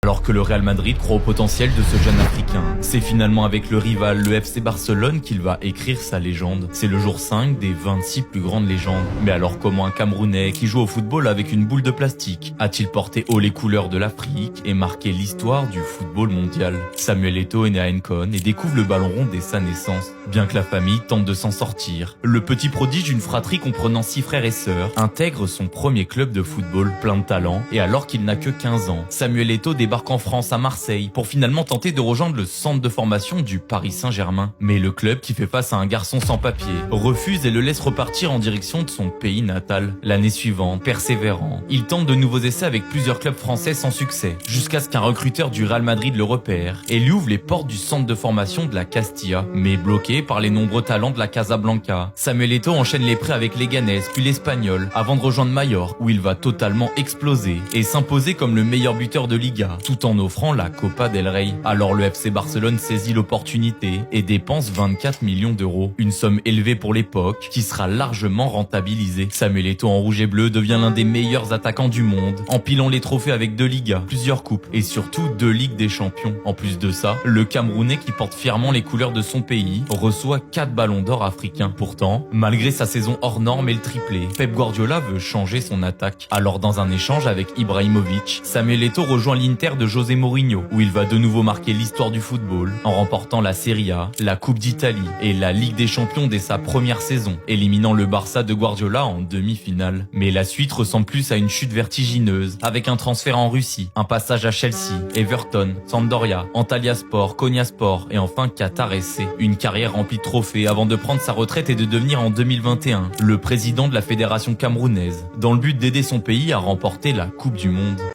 alors que le Real Madrid croit au potentiel de ce jeune Africain. C'est finalement avec le rival, le FC Barcelone, qu'il va écrire sa légende. C'est le jour 5 des 26 plus grandes légendes. Mais alors comment un Camerounais qui joue au football avec une boule de plastique a-t-il porté haut les couleurs de l'Afrique et marqué l'histoire du football mondial? Samuel Eto'o est né à Encon et découvre le ballon rond dès sa naissance. Bien que la famille tente de s'en sortir, le petit prodige d'une fratrie comprenant 6 frères et sœurs intègre son premier club de football plein de talent et alors qu'il n'a que 15 ans, Samuel Eto'o débarque en France à Marseille pour finalement tenter de rejoindre le centre de formation du Paris Saint-Germain. Mais le club, qui fait face à un garçon sans papier, refuse et le laisse repartir en direction de son pays natal. L'année suivante, persévérant, il tente de nouveaux essais avec plusieurs clubs français sans succès, jusqu'à ce qu'un recruteur du Real Madrid le repère et lui ouvre les portes du centre de formation de la Castilla. Mais bloqué par les nombreux talents de la Casablanca, Samuel Eto'o enchaîne les prêts avec l'Eganés puis l'Espagnol avant de rejoindre Majorque où il va totalement exploser et s'imposer comme le meilleur buteur de Liga tout en offrant la Copa del Rey. Alors le FC Barcelone saisit l'opportunité et dépense 24 millions d'euros, une somme élevée pour l'époque qui sera largement rentabilisée. Samuel Eto'o en rouge et bleu devient l'un des meilleurs attaquants du monde, empilant les trophées avec 2 Ligas, plusieurs coupes et surtout 2 Ligues des Champions. En plus de ça, le Camerounais qui porte fièrement les couleurs de son pays reçoit 4 ballons d'or africains. Pourtant, malgré sa saison hors norme et le triplé, Pep Guardiola veut changer son attaque. Alors dans un échange avec Ibrahimovic, Samuel Eto'o rejoint l'Inter de José Mourinho où il va de nouveau marquer l'histoire du football en remportant la Serie A, la Coupe d'Italie et la Ligue des Champions dès sa première saison, éliminant le Barça de Guardiola en demi-finale. Mais la suite ressemble plus à une chute vertigineuse avec un transfert en Russie, un passage à Chelsea, Everton, Sampdoria, Antalyaspor, Konyaspor et enfin Qatar SC. Une carrière remplie de trophées avant de prendre sa retraite et de devenir en 2021 le président de la fédération camerounaise dans le but d'aider son pays à remporter la Coupe du Monde.